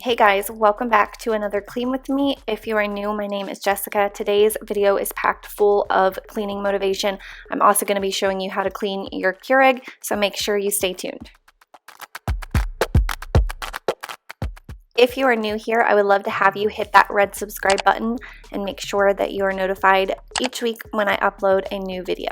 Hey guys, welcome back to another Clean with me. If you are new, my name is Jessica. Today's video is packed full of cleaning motivation. I'm also going to be showing you how to clean your Keurig, so make sure you stay tuned. If you are new here, I would love to have you hit that red subscribe button and make sure that you are notified each week when I upload a new video.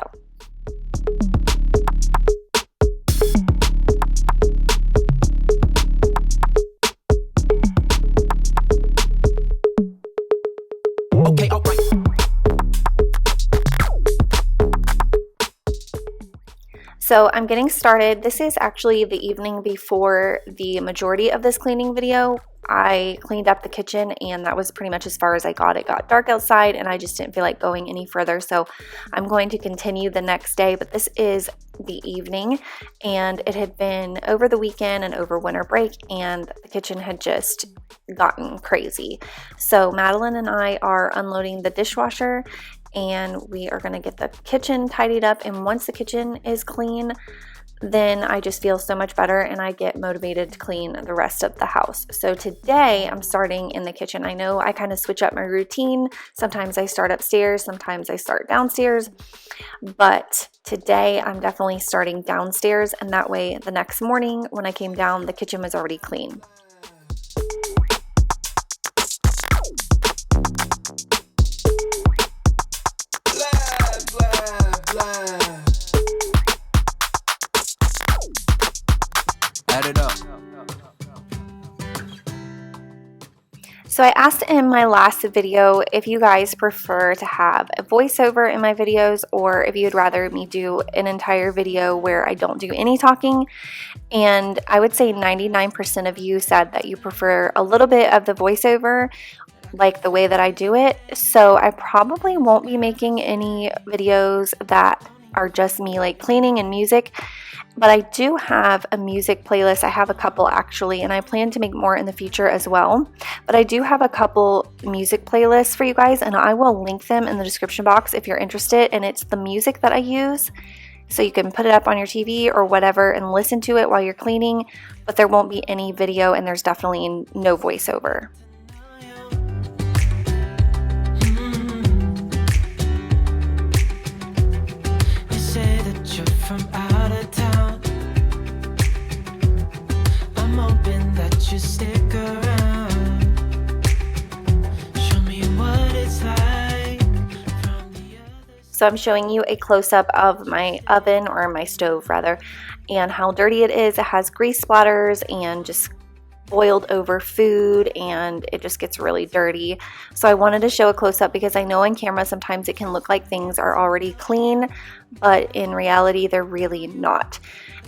So I'm getting started. This is actually the evening before the majority of this cleaning video. I cleaned up the kitchen and that was pretty much as far as I got. It got dark outside and I just didn't feel like going any further. So I'm going to continue the next day, but this is the evening and it had been over the weekend and over winter break and the kitchen had just gotten crazy. So Madeline and I are unloading the dishwasher and we are going to get the kitchen tidied up, and once the kitchen is clean, then I just feel so much better and I get motivated to clean the rest of the house. So today I'm starting in the kitchen. I know I kind of switch up my routine. Sometimes I start upstairs, sometimes I start downstairs, but today I'm definitely starting downstairs, and that way the next morning when I came down, the kitchen was already clean. So I asked in my last video if you guys prefer to have a voiceover in my videos or if you'd rather me do an entire video where I don't do any talking, and I would say 99% of you said that you prefer a little bit of the voiceover, like the way that I do it. So I probably won't be making any videos that are just me like cleaning and music, but I do have a music playlist. I have a couple actually, and I plan to make more in the future as well. But I do have a couple music playlists for you guys, and I will link them in the description box if you're interested. And it's the music that I use, so you can put it up on your TV or whatever and listen to it while you're cleaning, but there won't be any video and there's definitely no voiceover. So I'm showing you a close-up of my oven, or my stove rather, and how dirty it is. It has grease splatters and just boiled over food, and it just gets really dirty. So I wanted to show a close-up because I know on camera sometimes it can look like things are already clean, but in reality they're really not.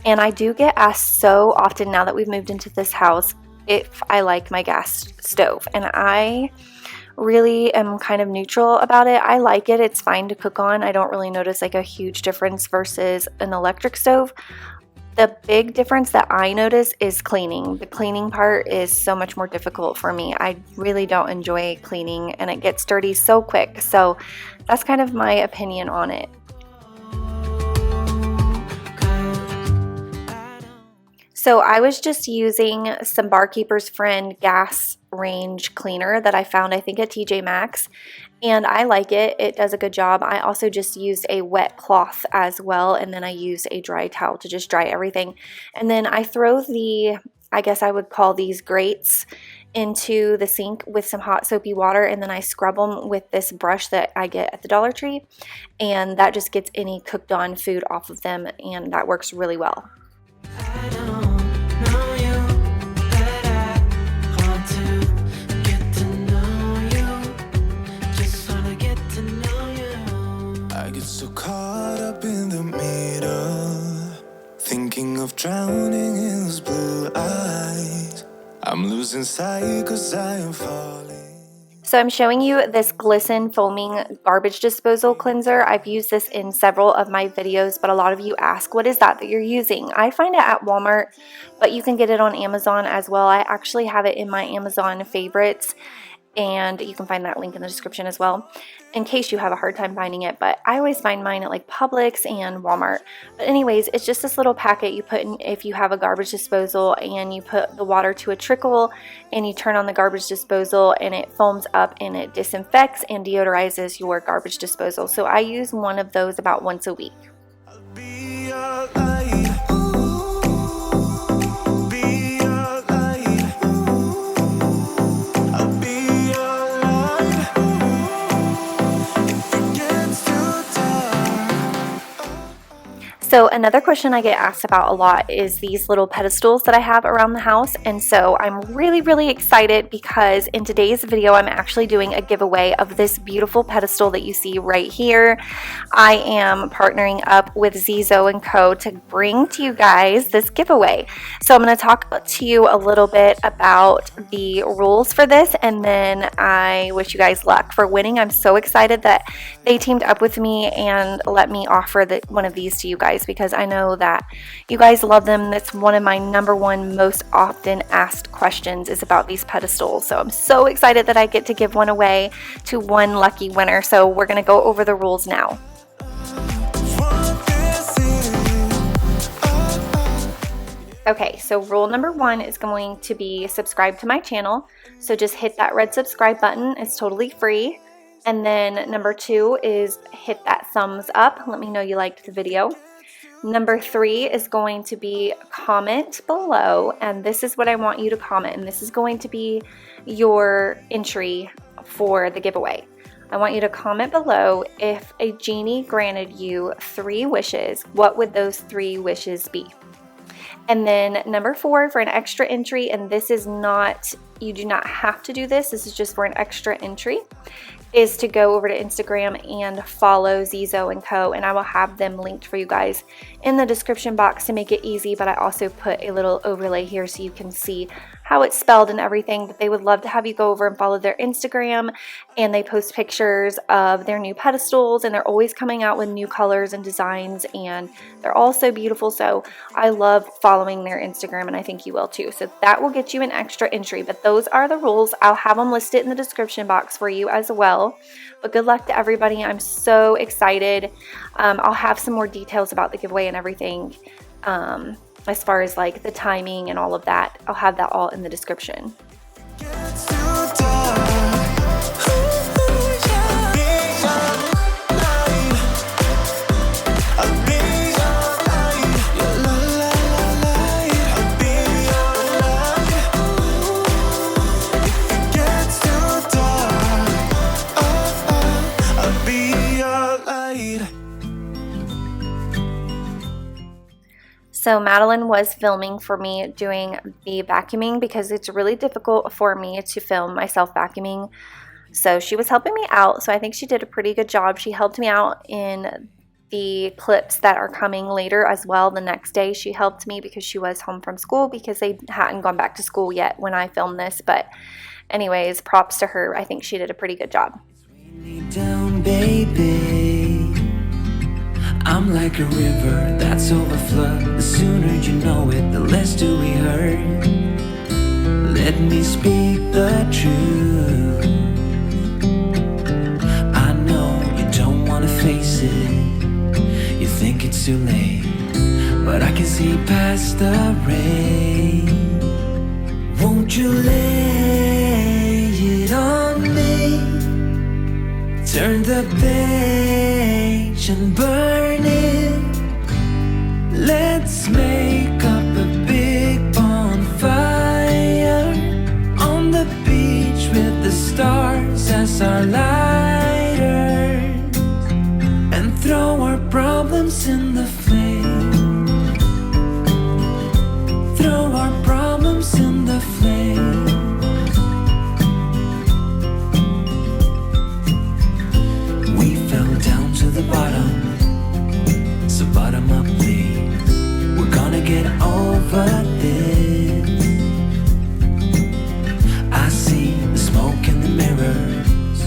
And I do get asked so often now that we've moved into this house if I like my gas stove, and I really am kind of neutral about it. I like it. It's fine to cook on. I don't really notice like a huge difference versus an electric stove. The big difference that I notice is cleaning. The cleaning part is so much more difficult for me. I really don't enjoy cleaning and it gets dirty so quick. So that's kind of my opinion on it. So I was just using some Barkeeper's Friend gas range cleaner that I found, I think, at TJ Maxx, and I like it. It does a good job. I also just used a wet cloth as well, and then I used a dry towel to just dry everything. And then I throw the, I guess I would call these grates, into the sink with some hot soapy water, and then I scrub them with this brush that I get at the Dollar Tree, and that just gets any cooked on food off of them, and that works really well. So caught up in the middle, thinking of drowning in those blue eyes. I'm losing sight 'cause I am falling. So I'm showing you this Glisten foaming garbage disposal cleanser. I've used this in several of my videos, but a lot of you ask, what is that you're using? I find it at Walmart, but you can get it on Amazon as well. I actually have it in my Amazon favorites. and you can find that link in the description as well in case you have a hard time finding it. But I always find mine at like Publix and Walmart. But anyways, it's just this little packet you put in if you have a garbage disposal, and you put the water to a trickle and you turn on the garbage disposal and it foams up and it disinfects and deodorizes your garbage disposal. So I use one of those about once a week. So another question I get asked about a lot is these little pedestals that I have around the house, and so I'm really excited because in today's video I'm actually doing a giveaway of this beautiful pedestal that you see right here. I am partnering up with Zizo & Co. to bring to you guys this giveaway. So I'm going to talk to you a little bit about the rules for this, and then I wish you guys luck for winning. I'm so excited that they teamed up with me and let me offer one of these to you guys, because I know that you guys love them. That's one of my #1 most often asked questions is about these pedestals. So I'm so excited that I get to give one away to one lucky winner. So we're going to go over the rules now. Okay, so rule number 1 is going to be subscribe to my channel. So just hit that red subscribe button. It's totally free. And then number 2 is hit that thumbs up. Let me know you liked the video. Number 3 is going to be comment below, and this is what I want you to comment, and this is going to be your entry for the giveaway. I want you to comment below, if a genie granted you 3 wishes, what would those 3 wishes be? And then number 4 for an extra entry, and this is not, you do not have to do this, this is just for an extra entry, is to go over to Instagram and follow Zizo & Co. and I will have them linked for you guys in the description box to make it easy, but I also put a little overlay here so you can see how it's spelled and everything. But they would love to have you go over and follow their Instagram, and they post pictures of their new pedestals, and they're always coming out with new colors and designs, and they're all so beautiful. So I love following their Instagram, and I think you will too. So that will get you an extra entry, but those are the rules. I'll have them listed in the description box for you as well. But good luck to everybody. I'm so excited. I'll have some more details about the giveaway and everything, as far as like the timing and all of that. I'll have that all in the description. So Madeline was filming for me doing the vacuuming because it's really difficult for me to film myself vacuuming. So she was helping me out. So I think she did a pretty good job. She helped me out in the clips that are coming later as well. The next day she helped me because she was home from school because they hadn't gone back to school yet when I filmed this. But anyways, props to her. I think she did a pretty good job. Down, baby. I'm like a river that's overflowed. The sooner you know it, the less do we hurt. Let me speak the truth. I know you don't want to face it. You think it's too late, but I can see past the rain. Won't you lay it on me? Turn the page and burn it. Let's make up a big bonfire on the beach with the stars as our lighters, and throw our problems in the flame. Throw our problems in the flame. The bottom, so bottom up please. We're gonna get over this. I see the smoke in the mirrors.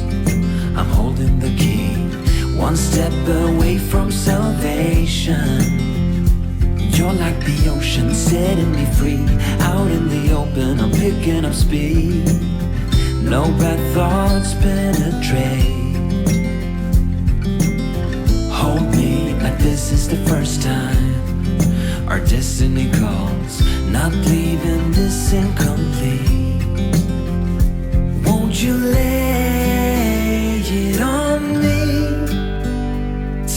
I'm holding the key, one step away from salvation. You're like the ocean, setting me free. Out in the open, I'm picking up speed. no bad thoughts penetrate. Hold me like this is the first time. Our destiny calls, not leaving this incomplete. Won't you lay it on me?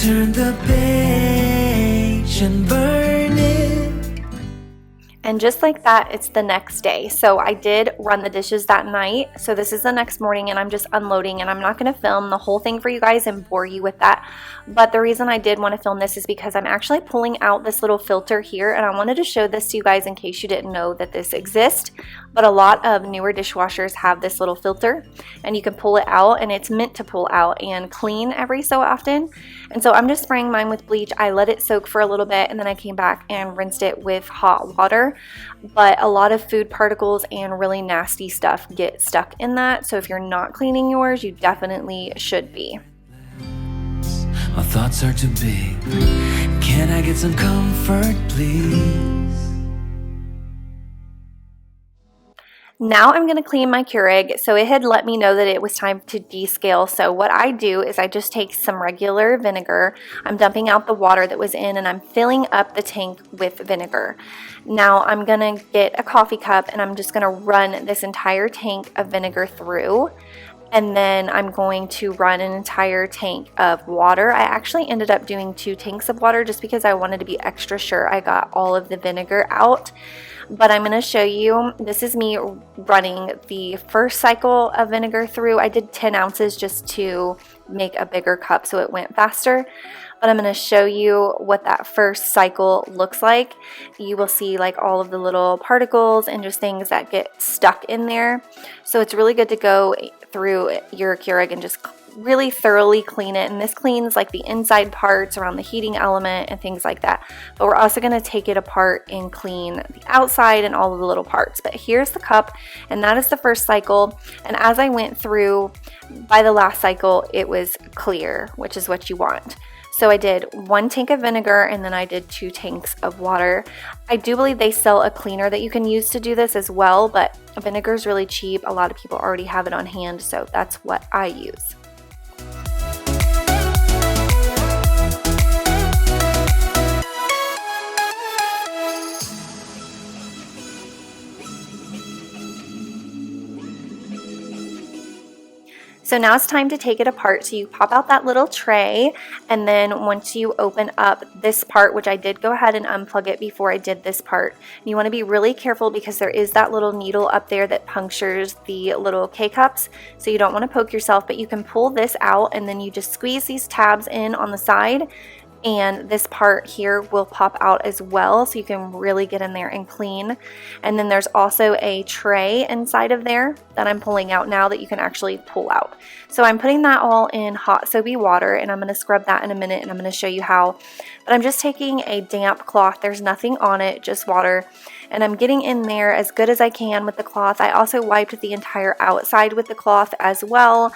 Turn the page and burn it. And just like that, it's the next day. So I did run the dishes that night. So this is the next morning and I'm just unloading, and I'm not going to film the whole thing for you guys and bore you with that. But the reason I did want to film this is because I'm actually pulling out this little filter here, and I wanted to show this to you guys in case you didn't know that this exists. But a lot of newer dishwashers have this little filter, and you can pull it out, and it's meant to pull out and clean every so often. And so I'm just spraying mine with bleach. I let it soak for a little bit, and then I came back and rinsed it with hot water. But a lot of food particles and really nasty stuff get stuck in that. So if you're not cleaning yours, you definitely should be. My thoughts are too big. Can I get some comfort, please? Now I'm going to clean my Keurig. So it had let me know that it was time to descale. So what I do is I just take some regular vinegar. I'm dumping out the water that was in, and I'm filling up the tank with vinegar. Now I'm going to get a coffee cup, and I'm just going to run this entire tank of vinegar through. And then I'm going to run an entire tank of water. I actually ended up doing 2 tanks of water just because I wanted to be extra sure I got all of the vinegar out. But I'm going to show you, this is me running the first cycle of vinegar through. I did 10 ounces just to make a bigger cup so it went faster. But I'm going to show you what that first cycle looks like. You will see like all of the little particles and just things that get stuck in there. So it's really good to go through your Keurig and just really thoroughly clean it. And this cleans like the inside parts around the heating element and things like that. But we're also going to take it apart and clean the outside and all of the little parts. But here's the cup, and that is the first cycle. And as I went through, by the last cycle, it was clear, which is what you want. So I did 1 tank of vinegar, and then I did 2 tanks of water. I do believe they sell a cleaner that you can use to do this as well, but vinegar is really cheap. A lot of people already have it on hand, so that's what I use. So now it's time to take it apart. So you pop out that little tray, and then once you open up this part, which I did go ahead and unplug it before I did this part, you want to be really careful because there is that little needle up there that punctures the little K-cups. So you don't want to poke yourself, but you can pull this out, and then you just squeeze these tabs in on the side, and this part here will pop out as well, so you can really get in there and clean. And then there's also a tray inside of there that I'm pulling out now that you can actually pull out. So I'm putting that all in hot soapy water, and I'm going to scrub that in a minute, and I'm going to show you how. But I'm just taking a damp cloth. There's nothing on it, just water. And I'm getting in there as good as I can with the cloth. I also wiped the entire outside with the cloth as well.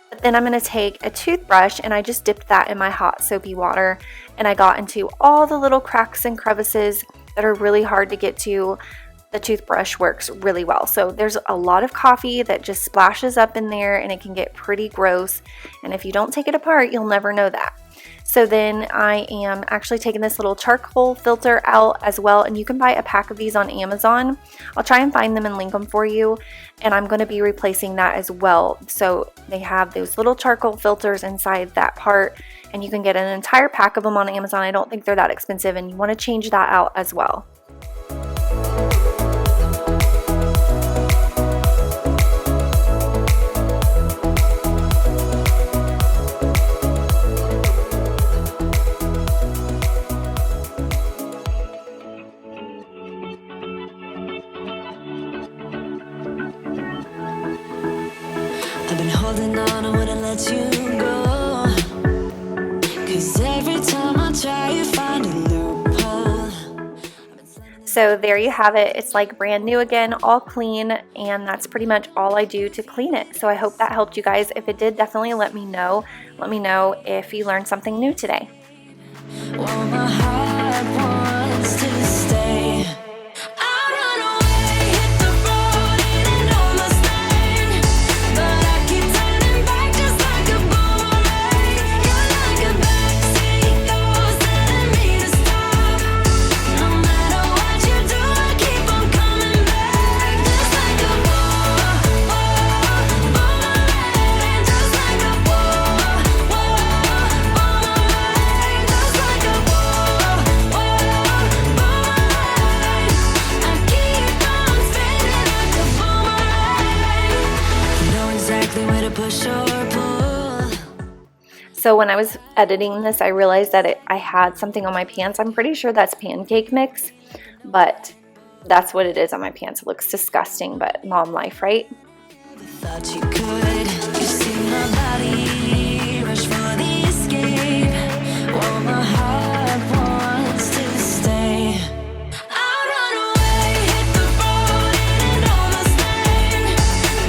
But then I'm going to take a toothbrush, and I just dipped that in my hot soapy water, and I got into all the little cracks and crevices that are really hard to get to. The toothbrush works really well. So there's a lot of coffee that just splashes up in there, and it can get pretty gross. And if you don't take it apart, you'll never know that. So then I am actually taking this little charcoal filter out as well, and you can buy a pack of these on Amazon. I'll try and find them and link them for you, and I'm going to be replacing that as well. So they have those little charcoal filters inside that part, and you can get an entire pack of them on Amazon. I don't think they're that expensive, and you want to change that out as well. I've been holding on, I wouldn't let you go. 'Cause every time I try, you find a loophole. So there you have it. It's like brand new again, all clean, and that's pretty much all I do to clean it. So I hope that helped you guys. If it did, definitely let me know. Let me know if you learned something new today. Well, my heart wants to stay. I run away, hit the road, and I know my staying. to push or pull. So when I was editing this, I realized that I had something on my pants. I'm pretty sure that's pancake mix, but that's what it is on my pants. It looks disgusting, but mom life, right? Thought you could. You see my body rush for the escape, while my heart wants to stay. I run away, hit the road and almost late,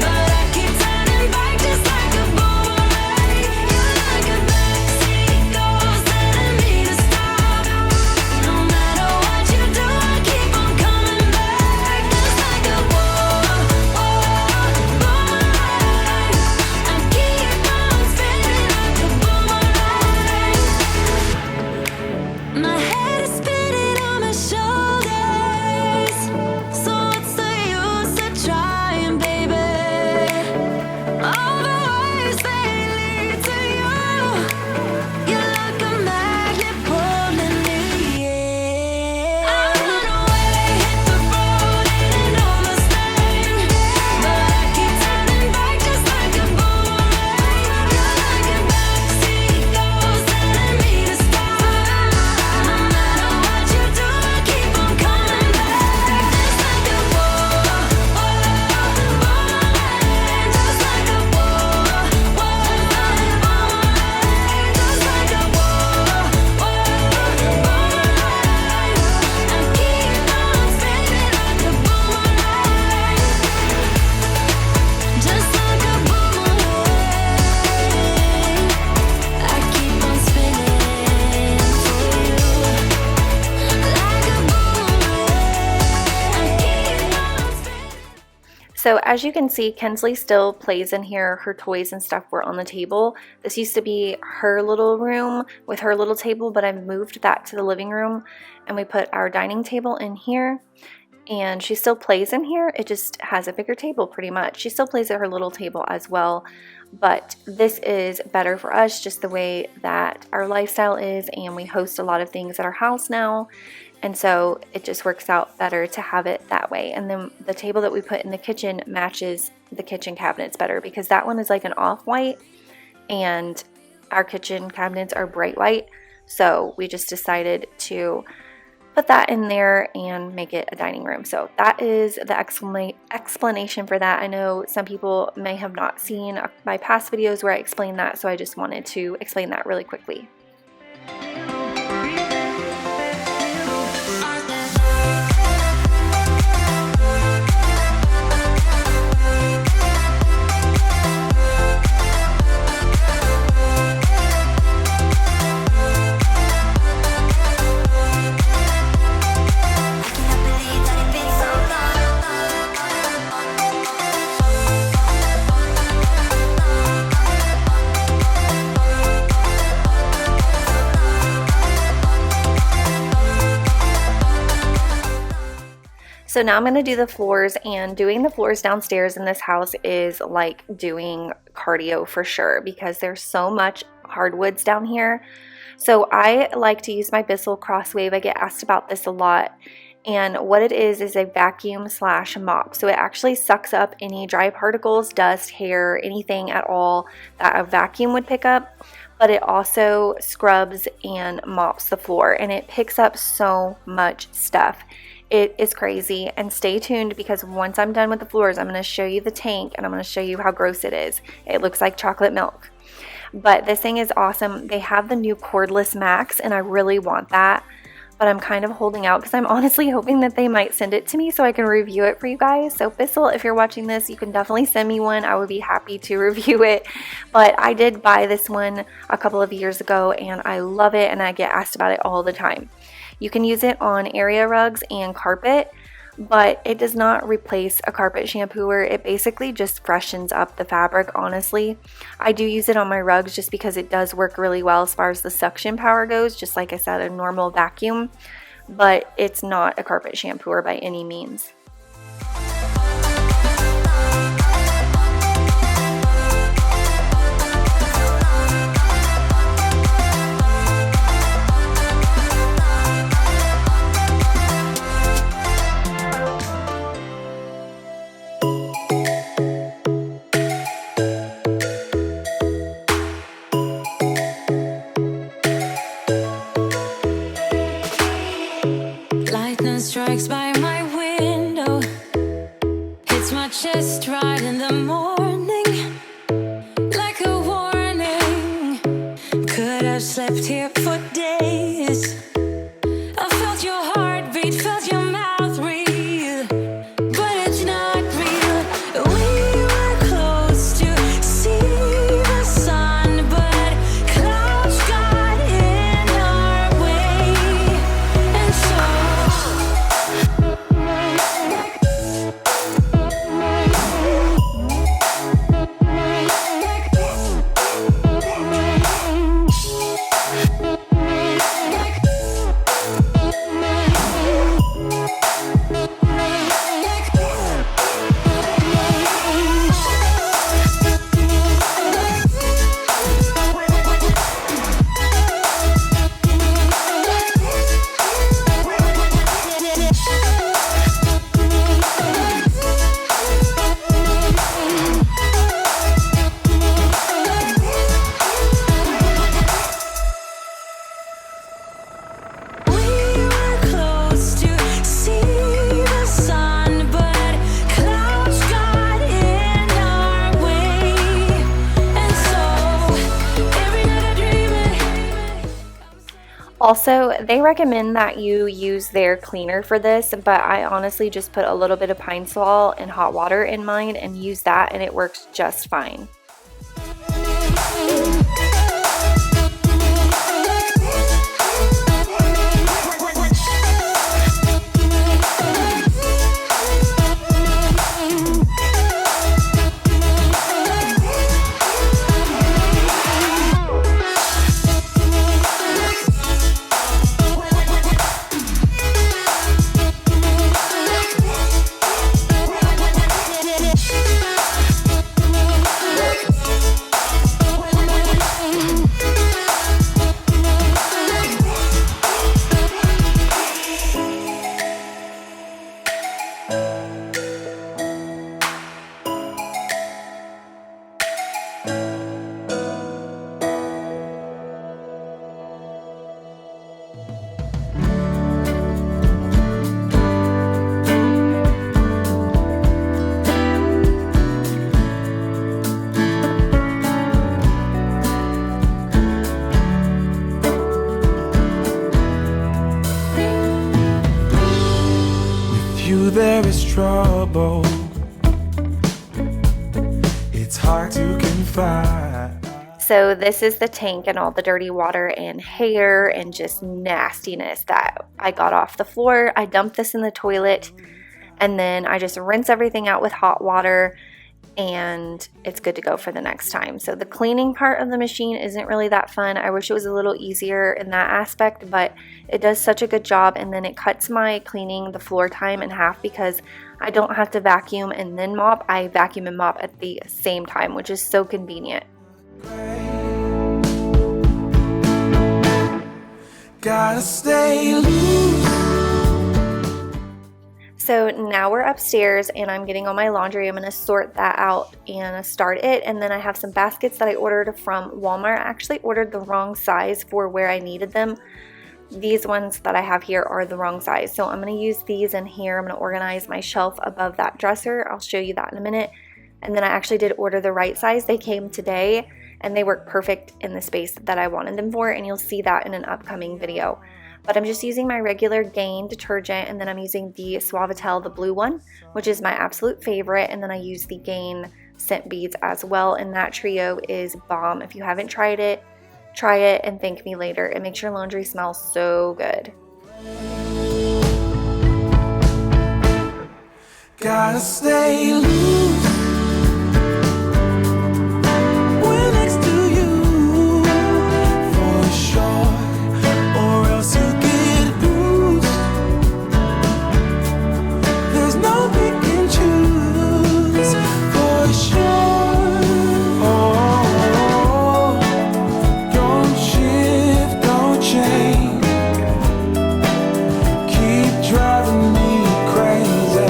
but I keep turning back just like a boomerang. You're like a backseat ghost telling me to stop. No matter what you do, I keep on coming back, just like a boomerang. I keep on spinning like a boomerang. My head is spinning on my shoulders, so what's the use of trying, baby? All the ways they lead to you. You're like a magnet pulling me in. I run away, hit the road and almost late, but I keep turning back just like a boomerang. You're like a backseat ghost telling me to stop. No matter what you do, I keep on coming back, just like a boomerang, just like a boomerang, just like a boomerang. I keep on spinning like a boomerang, just like a boomerang. I keep on spinning for you, like a boomerang. So as you can see, Kinsley still plays in here. Her toys and stuff were on the table. This used to be her little room with her little table, but I moved that to the living room and we put our dining table in here. And she still plays in here. It just has a bigger table pretty much. She still plays at her little table as well. But this is better for us, just the way that our lifestyle is, and we host a lot of things at our house now. And so it just works out better to have it that way. And then the table that we put in the kitchen matches the kitchen cabinets better, because that one is like an off-white and our kitchen cabinets are bright white. So we just decided to put that in there and make it a dining room. So that is the explanation for that. I know some people may have not seen my past videos where I explained that, so I just wanted to explain that really quickly. So now I'm going to do the floors, and doing the floors downstairs in this house is like doing cardio for sure, because there's so much hardwoods down here. So I like to use my Bissell Crosswave. I get asked about this a lot. And what it is a vacuum slash mop. So it actually sucks up any dry particles, dust, hair, anything at all that a vacuum would pick up. But it also scrubs and mops the floor, and it picks up so much stuff. It is crazy, and stay tuned, because once I'm done with the floors, I'm going to show you the tank and I'm going to show you how gross it is. It looks like chocolate milk. But this thing is awesome. They have the new cordless Max, and I really want that. But I'm kind of holding out because I'm honestly hoping that they might send it to me so I can review it for you guys. So Bissell, if you're watching this, you can definitely send me one. I would be happy to review it. But I did buy this one a couple of years ago, and I love it, and I get asked about it all the time. You can use it on area rugs and carpet, but it does not replace a carpet shampooer. It basically just freshens up the fabric, honestly. I do use it on my rugs just because it does work really well as far as the suction power goes, just like I said, a normal vacuum, but it's not a carpet shampooer by any means. chest right in the morning, like a warning. Could have slept here for days. I felt your heartbeat, felt your mouth breathe, but it's not real. We were close to see the sun, but clouds got in our way, and so Also, they recommend that you use their cleaner for this, but I honestly just put a little bit of pine sol and hot water in mine and use that, and it works just fine. There is trouble, it's hard to confide. So this is the tank and all the dirty water and hair and just nastiness that I got off the floor. I dumped this in the toilet and then I just rinse everything out with hot water and it's good to go for the next time. So the cleaning part of the machine isn't really that fun. I wish it was a little easier in that aspect, but it does such a good job, and then it cuts my cleaning the floor time in half because I don't have to vacuum and then mop. I vacuum and mop at the same time, which is so convenient. Gotta stay loose. So now we're upstairs and I'm getting all my laundry. I'm going to sort that out and start it. And then I have some baskets that I ordered from Walmart. I actually ordered the wrong size for where I needed them. These ones that I have here are the wrong size. So I'm going to use these in here. I'm going to organize my shelf above that dresser. I'll show you that in a minute. And then I actually did order the right size. They came today and they work perfect in the space that I wanted them for. And you'll see that in an upcoming video. But I'm just using my regular Gain detergent, and then I'm using the Suavitel, the blue one, which is my absolute favorite, and then I use the Gain scent beads as well, and that trio is bomb. If you haven't tried it, try it and thank me later. It makes your laundry smell so good. Gotta stay loose. We're next to you for sure, or else you get bruised. There's no pick and choose for sure. Oh, don't shift, don't change. Keep driving me crazy.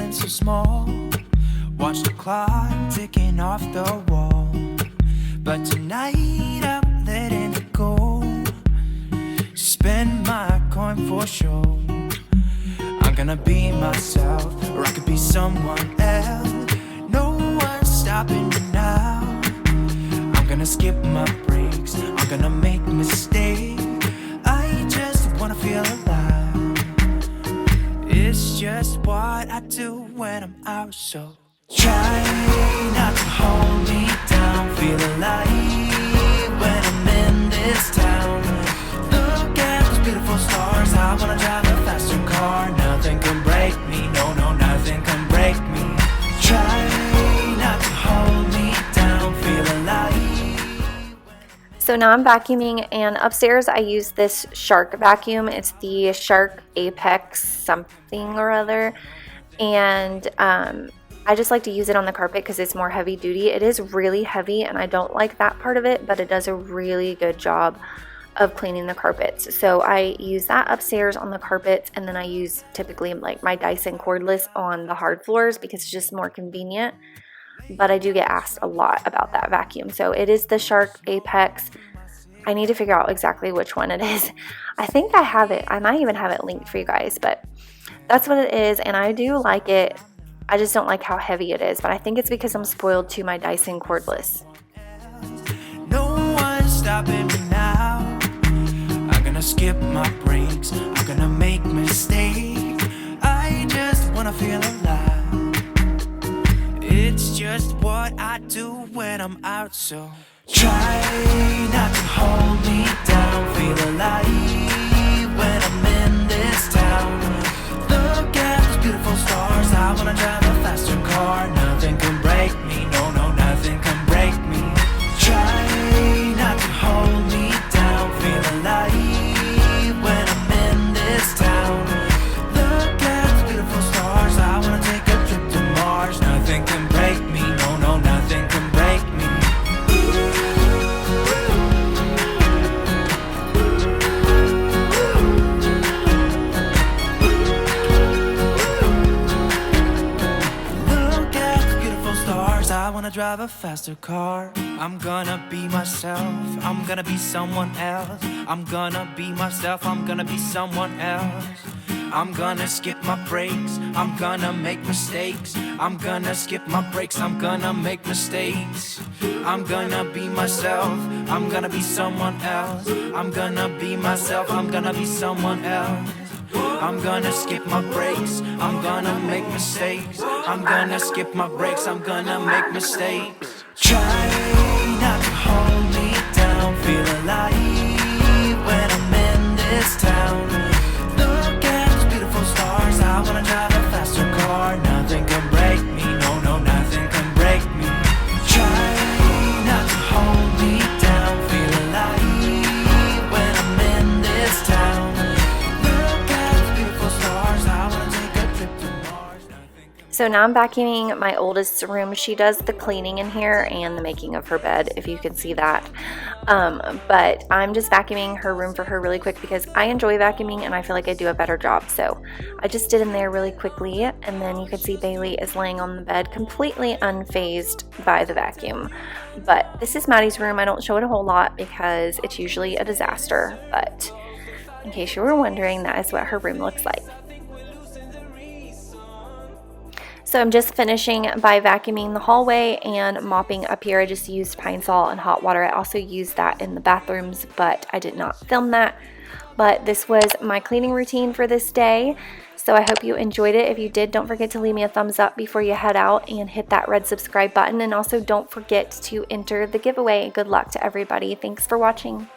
feeling so small. Watch the clock ticking off the wall. But tonight I'm letting it go. Spend my coin for sure. I'm gonna be myself, or I could be someone else. No one's stopping me now. I'm gonna skip my breaks, I'm gonna make mistakes. I just wanna feel alive. It's just what I do when I'm out, so try not to hold me down. Feel alive when I'm in this town. Look at those beautiful stars. I wanna drive a faster car. Nothing can break me, no, nothing can break me. Try not to hold me down. Feel alive. So now I'm vacuuming, and upstairs I use this Shark vacuum. It's the Shark Apex something or other, and I just like to use it on the carpet because it's more heavy duty. It is really heavy and I don't like that part of it, but it does a really good job of cleaning the carpets. So I use that upstairs on the carpets, and then I use typically like my Dyson cordless on the hard floors because it's just more convenient. But I do get asked a lot about that vacuum. So it is the Shark Apex. I need to figure out exactly which one it is. I think I have it. I might even have it linked for you guys, but that's what it is, and I do like it. I just don't like how heavy it is, but I think it's because I'm spoiled to my Dyson cordless. No one's stopping me now. I'm gonna skip my breaks, I'm gonna make mistakes. I just wanna feel alive. It's just what I do when I'm out, so try not to hold me down. Feel alive when I'm in this town. Look at those beautiful stars. I wanna drive a faster car. Nothing can break me, no, nothing can break me. Try not to hold me down. Feel alive when I'm in this town. Look at those beautiful stars. I wanna take a trip to Mars. Nothing can break me, no, nothing can break me. I wanna drive a faster car. I'm gonna be myself. I'm gonna be someone else. I'm gonna be myself. I'm gonna be someone else. I'm gonna skip my breaks. I'm gonna make mistakes. I'm gonna skip my breaks. I'm gonna make mistakes. I'm gonna be myself. I'm gonna be someone else. I'm gonna be myself. I'm gonna be someone else. I'm gonna skip my breaks, I'm gonna make mistakes. I'm gonna skip my breaks, I'm gonna make mistakes. Try not to hold me down. Feel alive when I'm in this town. Look at those beautiful stars. I wanna drive a faster car. Nothing can break me, no, nothing can break me. Try not to hold me down. Feel alive when I'm in this town. So now I'm vacuuming my oldest room. She does the cleaning in here and the making of her bed, if you can see that. But I'm just vacuuming her room for her really quick because I enjoy vacuuming and I feel like I do a better job. So I just did in there really quickly, and then you can see Bailey is laying on the bed completely unfazed by the vacuum. But this is Maddie's room. I don't show it a whole lot because it's usually a disaster. But in case you were wondering, that is what her room looks like. So I'm just finishing by vacuuming the hallway and mopping up here. I just used Pine Sol and hot water. I also used that in the bathrooms, but I did not film that. But this was my cleaning routine for this day. So I hope you enjoyed it. If you did, don't forget to leave me a thumbs up before you head out and hit that red subscribe button. And also don't forget to enter the giveaway. Good luck to everybody. Thanks for watching.